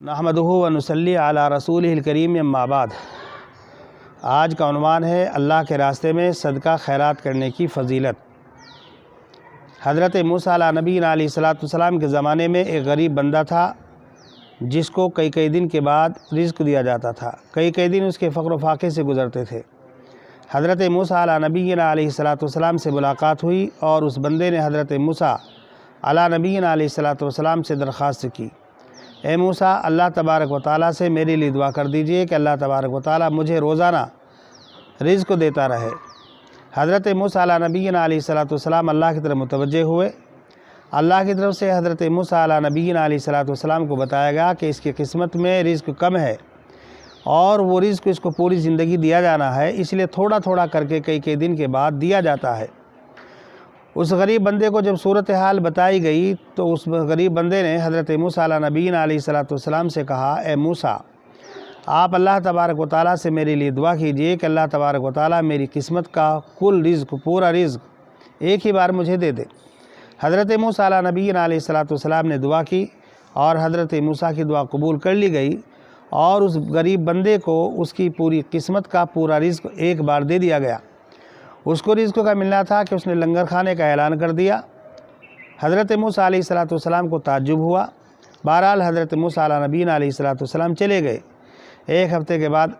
नहमदुहु व नुसल्ली अला रसूलिहिल करीम अम्मा बाद। आज का उन्वान है अल्लाह के रास्ते में सदका खैरात करने की फ़जीलत। हज़रत मूसा अला नबीना अलैहिस्सलाम के ज़माने में एक गरीब बंदा था जिसको कई कई दिन के बाद रिज़्क़ दिया जाता था, कई कई दिन उसके फ़क्र व फाक़े से गुज़रते थे। हज़रत मूसा अला नबीना अलैहिस्सलाम से मुलाकात हुई और उस बंदे ने हज़रत मूसा अला नबीना अलैहिस्सलाम से दरख्वास्त की, ए मूसा, अल्लाह तबारक व तआला से मेरे लिए दुआ कर दीजिए कि अल्लाह तबारक व तआला मुझे रोज़ाना रिज़्क़ देता रहे। हज़रत मूसा अला नबीना अलैहिस्सलाम अल्लाह की तरफ मुतवज्जे हुए। अल्लाह की तरफ से हज़रत मूसा अला नबीना अलैहिस्सलाम को बताया गया कि इसकी किस्मत में रिज़्क़ कम है और वो रिज़्क़ इसको पूरी ज़िंदगी दिया जाना है, इसलिए थोड़ा थोड़ा करके कई कई दिन के बाद दिया जाता है। उस गरीब बंदे को जब सूरत हाल बताई गई तो उस गरीब बंदे ने हज़रत मूसा अला नबीना अलैहिस्सलाम से कहा, ए मूसा, आप अल्लाह तबारक व तआला से मेरे लिए दुआ कीजिए कि अल्लाह तबारक व तआला मेरी किस्मत का कुल रिज़्क़, पूरा रिज़्क़ एक ही बार मुझे दे दे। हज़रत मूसा अला नबीना अलैहिस्सलाम ने दुआ की और हज़रत मूसा की दुआ कबूल कर ली गई और उस गरीब बंदे को उसकी पूरी किस्मत का पूरा रिज़्क़ एक बार दे दिया गया। उसको रिज़्क़ का मिलना था कि उसने लंगर खाने का ऐलान कर दिया। हज़रत मूसा अलैहिस्सलाम को ताज्जुब हुआ। बहरहाल हज़रत मूसा अला नबीना अलैहिस्सलाम चले गए। एक हफ़्ते के बाद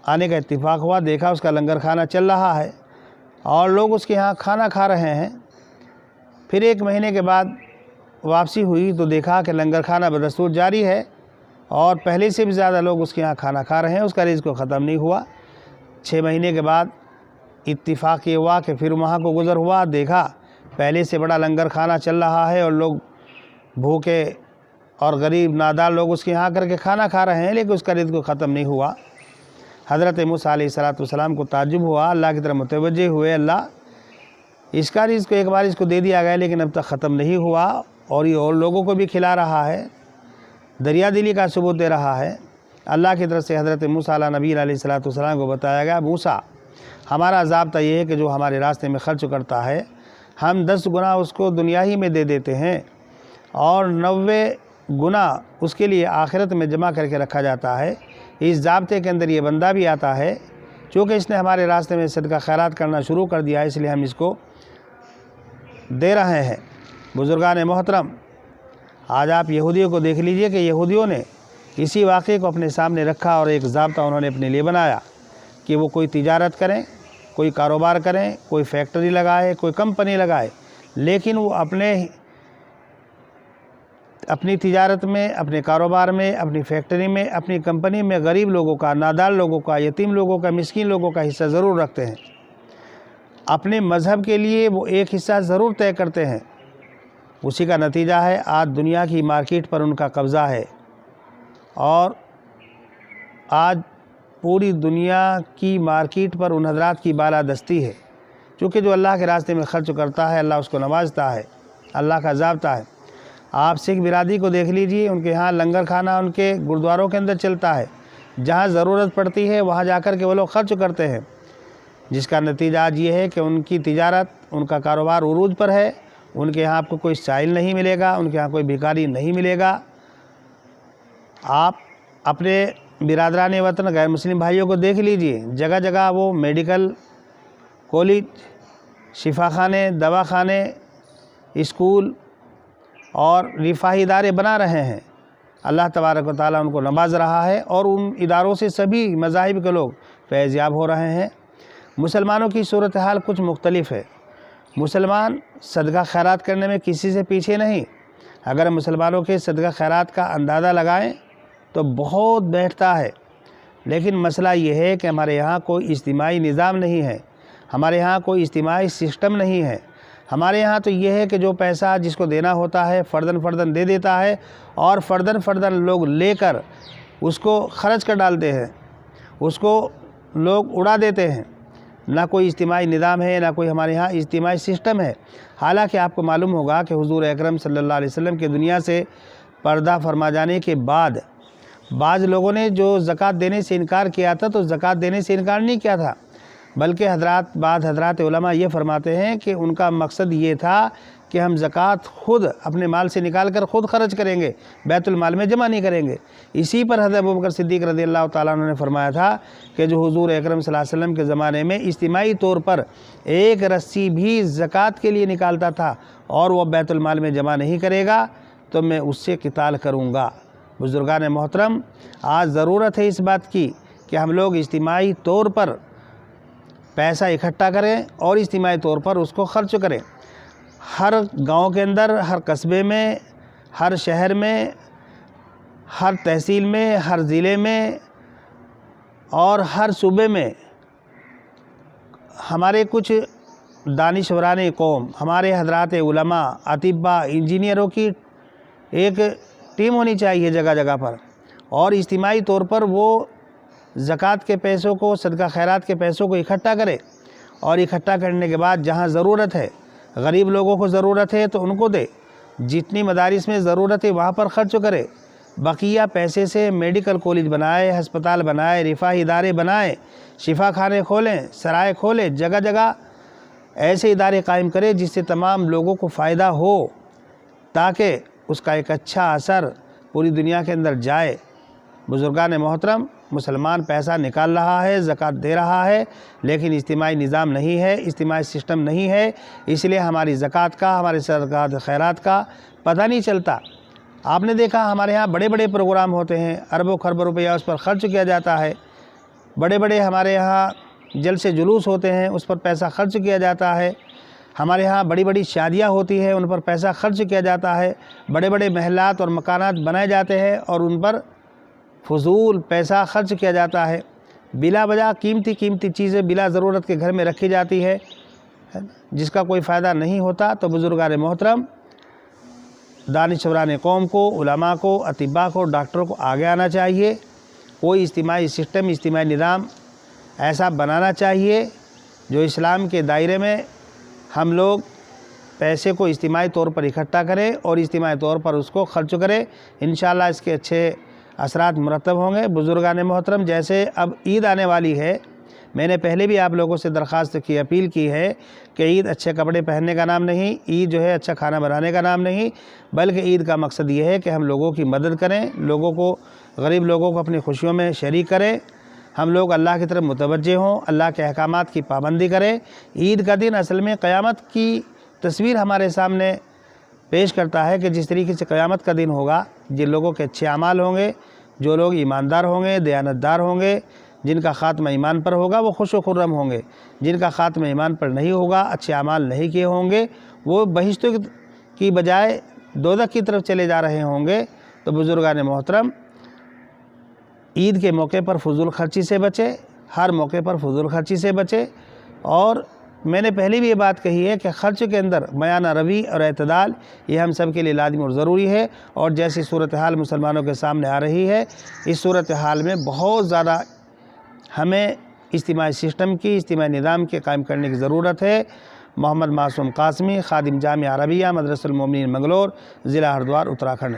आने का इत्तिफ़ाक़ हुआ, देखा उसका लंगर खाना चल रहा है और लोग उसके यहाँ खाना खा रहे हैं। फिर एक महीने के बाद वापसी हुई तो देखा कि लंगर खाना बदस्तूर जारी है और पहले से भी ज़्यादा लोग उसके यहाँ खाना खा रहे हैं, उसका रिज़्क़ ख़त्म नहीं हुआ। 6 महीने के बाद इत्तिफ़ाक़ ये हुआ कि फिर वहाँ को गुज़र हुआ, देखा पहले से बड़ा लंगर खाना चल रहा है और लोग भूखे और गरीब नादार लोग उसके यहाँ करके खाना खा रहे हैं, लेकिन उसका रिज़्क़ ख़त्म नहीं हुआ। हज़रत मूसा अलैहिस्सलाम को ताज्जुब हुआ, अल्लाह की तरफ मुतवज्जे हुए, अल्लाह इसका रिज़्क़ एक बार इसको दे दिया गया लेकिन अब तक ख़त्म नहीं हुआ और ये और लोगों को भी खिला रहा है, दरिया दिली का सबूत दे रहा है। अल्लाह की तरफ से हज़रत मूसा अला नबी अलैहिस्सलाम को बताया गया, मूसा, हमारा ज़ाब्ता ये है कि जो हमारे रास्ते में खर्च करता है हम 10 गुना उसको दुनिया ही में दे देते हैं और 90 गुना उसके लिए आखिरत में जमा करके रखा जाता है। इस ज़ाब्ते के अंदर ये बंदा भी आता है, चूँकि इसने हमारे रास्ते में सदका खैरात करना शुरू कर दिया है, इसलिए हम इसको दे रहे हैं। बुज़ुर्गान मोहतरम, आज आप यहूदियों को देख लीजिए कि यहूदियों ने इसी वाक़े को अपने सामने रखा और एक ज़ाब्ता उन्होंने अपने लिए बनाया कि वो कोई तिजारत करें, कोई कारोबार करें, कोई फैक्ट्री लगाए, कोई कंपनी लगाए, लेकिन वो अपनी तिजारत में, अपने कारोबार में, अपनी फैक्ट्री में, अपनी कंपनी में गरीब लोगों का, नादार लोगों का, यतीम लोगों का, मिस्कीन लोगों का हिस्सा ज़रूर रखते हैं। अपने मज़हब के लिए वो एक हिस्सा ज़रूर तय करते हैं। उसी का नतीजा है आज दुनिया की मार्केट पर उनका कब्ज़ा है और आज पूरी दुनिया की मार्केट पर उन हज़रात की बालादस्ती है, क्योंकि जो अल्लाह के रास्ते में खर्च करता है अल्लाह उसको नवाजता है, अल्लाह का ज़ाब्ता है। आप सिख बिरादरी को देख लीजिए, उनके यहाँ लंगर खाना उनके गुरुद्वारों के अंदर चलता है, जहाँ ज़रूरत पड़ती है वहाँ जाकर के वो लोग खर्च करते हैं, जिसका नतीजा आज ये है कि उनकी तिजारत, उनका कारोबार उरूज पर है। उनके यहाँ आपको कोई साइल नहीं मिलेगा, उनके यहाँ कोई भिखारी नहीं मिलेगा। आप अपने बिरादरान वतन गैर मुस्लिम भाइयों को देख लीजिए, जगह जगह वो मेडिकल कॉलेज, शिफाखाने, दवाखाने, स्कूल और रिफाही इदारे बना रहे हैं। अल्लाह तबारक व तआला उनको नवाज रहा है और उन इदारों से सभी मज़ाहिब के लोग फैज़याब हो रहे हैं। मुसलमानों की सूरत हाल कुछ मुख्तलिफ है। मुसलमान सदका खैरात करने में किसी से पीछे नहीं। अगर मुसलमानों के सदका खैरात का अंदाज़ा लगाएं तो बहुत बैठता है, लेकिन मसला ये है कि हमारे यहाँ कोई इज्तिमाई निज़ाम नहीं है, हमारे यहाँ कोई इज्तिमाई सिस्टम नहीं है। हमारे यहाँ तो ये है कि जो पैसा जिसको देना होता है फ़र्दन फ़र्दन दे देता है और फ़र्दन फ़र्दन लोग लेकर उसको खर्च कर डालते हैं, उसको लोग उड़ा देते हैं। ना कोई इज्तिमाई निज़ाम है, ना कोई हमारे यहाँ इज्तिमाई सिस्टम है। हालांकि आपको मालूम होगा कि हुज़ूर अकरम सल्लल्लाहु अलैहि वसल्लम के दुनिया से पर्दा फरमा जाने के बाद बाज़ लोगों ने जो ज़कात देने से इनकार किया था, तो ज़कात देने से इनकार नहीं किया था, बल्कि बाद हज़रात उलमा ये फरमाते हैं कि उनका मकसद ये था کہ ہم زکوٰۃ خود اپنے مال سے نکال کر خود خرچ کریں گے، بیت المال میں جمع نہیں کریں گے۔ اسی پر حضرت ابوبکر صدیق رضی اللہ تعالیٰ عنہ نے فرمایا تھا کہ جو حضور اکرم صلی اللہ علیہ وسلم کے زمانے میں اجتماعی طور پر ایک رسی بھی زکوٰۃ کے لیے نکالتا تھا اور وہ بیت المال میں جمع نہیں کرے گا تو میں اس سے قتال کروں گا۔ بزرگان محترم، آج ضرورت ہے اس بات کی کہ ہم لوگ اجتماعی طور پر پیسہ اکٹھا کریں اور اجتماعی طور پر اس کو خرچ کریں۔ ہر گاؤں کے اندر، ہر قصبے میں، ہر شہر میں، ہر تحصیل میں، ہر ضلع میں اور ہر صوبے میں ہمارے کچھ دانشوران قوم، ہمارے حضرات علماء، اطباء، انجینئروں کی ایک ٹیم ہونی چاہیے جگہ جگہ پر، اور اجتماعی طور پر وہ زکوٰۃ کے پیسوں کو، صدقہ خیرات کے پیسوں کو اکٹھا کرے، اور اکٹھا کرنے کے بعد جہاں ضرورت ہے، غریب لوگوں کو ضرورت ہے تو ان کو دے، جتنی مدارس میں ضرورت ہے وہاں پر خرچ کرے، بقیہ پیسے سے میڈیکل کالج بنائے، ہسپتال بنائے، رفاہی ادارے بنائے، شفا خانے کھولیں، سرائے کھولیں، جگہ جگہ ایسے ادارے قائم کرے جس سے تمام لوگوں کو فائدہ ہو، تاکہ اس کا ایک اچھا اثر پوری دنیا کے اندر جائے۔ بزرگان محترم، مسلمان پیسہ نکال رہا ہے، زکوٰۃ دے رہا ہے، لیکن اجتماعی نظام نہیں ہے، اجتماعی سسٹم نہیں ہے، اس لیے ہماری زکوٰۃ کا، ہمارے صدقات خیرات کا پتہ نہیں چلتا۔ آپ نے دیکھا ہمارے ہاں بڑے بڑے پروگرام ہوتے ہیں، اربوں خربوں روپیہ اس پر خرچ کیا جاتا ہے، بڑے بڑے ہمارے یہاں جلسے جلوس ہوتے ہیں، اس پر پیسہ خرچ کیا جاتا ہے، ہمارے ہاں بڑی بڑی شادیاں ہوتی ہیں، ان پر پیسہ خرچ کیا جاتا ہے، بڑے بڑے محلات اور مکانات بنائے جاتے ہیں اور ان پر فضول پیسہ خرچ کیا جاتا ہے، بلا وجہ قیمتی چیزیں بلا ضرورت کے گھر میں رکھی جاتی ہے جس کا کوئی فائدہ نہیں ہوتا۔ تو بزرگان محترم، دانشوران قوم کو، علماء کو، اطباء کو، ڈاکٹروں کو آگے آنا چاہیے، کوئی اجتماعی سسٹم، اجتماعی نظام ایسا بنانا چاہیے جو اسلام کے دائرے میں ہم لوگ پیسے کو اجتماعی طور پر اکٹھا کریں اور اجتماعی طور پر اس کو خرچ کریں، انشاءاللہ اس کے اچھے اثرات مرتب ہوں گے۔ بزرگان محترم، جیسے اب عید آنے والی ہے، میں نے پہلے بھی آپ لوگوں سے درخواست کی، اپیل کی ہے کہ عید اچھے کپڑے پہننے کا نام نہیں، عید جو ہے اچھا کھانا بنانے کا نام نہیں، بلکہ عید کا مقصد یہ ہے کہ ہم لوگوں کی مدد کریں، لوگوں کو، غریب لوگوں کو اپنی خوشیوں میں شریک کریں، ہم لوگ اللہ کی طرف متوجہ ہوں، اللہ کے احکامات کی پابندی کریں۔ عید کا دن اصل میں قیامت کی تصویر ہمارے سامنے پیش کرتا ہے کہ جس طریقے سے قیامت کا دن ہوگا، جن لوگوں کے اچھے اعمال ہوں گے، جو لوگ ایماندار ہوں گے، دیانتدار ہوں گے، جن کا خاتمہ ایمان پر ہوگا وہ خوش و خرم ہوں گے، جن کا خاتمہ ایمان پر نہیں ہوگا، اچھے اعمال نہیں کیے ہوں گے، وہ بہشت کی بجائے دوزخ کی طرف چلے جا رہے ہوں گے۔ تو بزرگان محترم، عید کے موقع پر فضول خرچی سے بچے، ہر موقع پر فضول خرچی سے بچے، اور میں نے پہلے بھی یہ بات کہی ہے کہ خرچ کے اندر میانہ روی اور اعتدال یہ ہم سب کے لیے لازمی اور ضروری ہے، اور جیسی صورتحال مسلمانوں کے سامنے آ رہی ہے، اس صورتحال میں بہت زیادہ ہمیں اجتماعی سسٹم کی، اجتماعی نظام کے قائم کرنے کی ضرورت ہے۔ محمد معصوم قاسمی، خادم جامعہ عربیہ، مدرسہ المومنین منگلور، ضلع ہردوار، اتراکھنڈ۔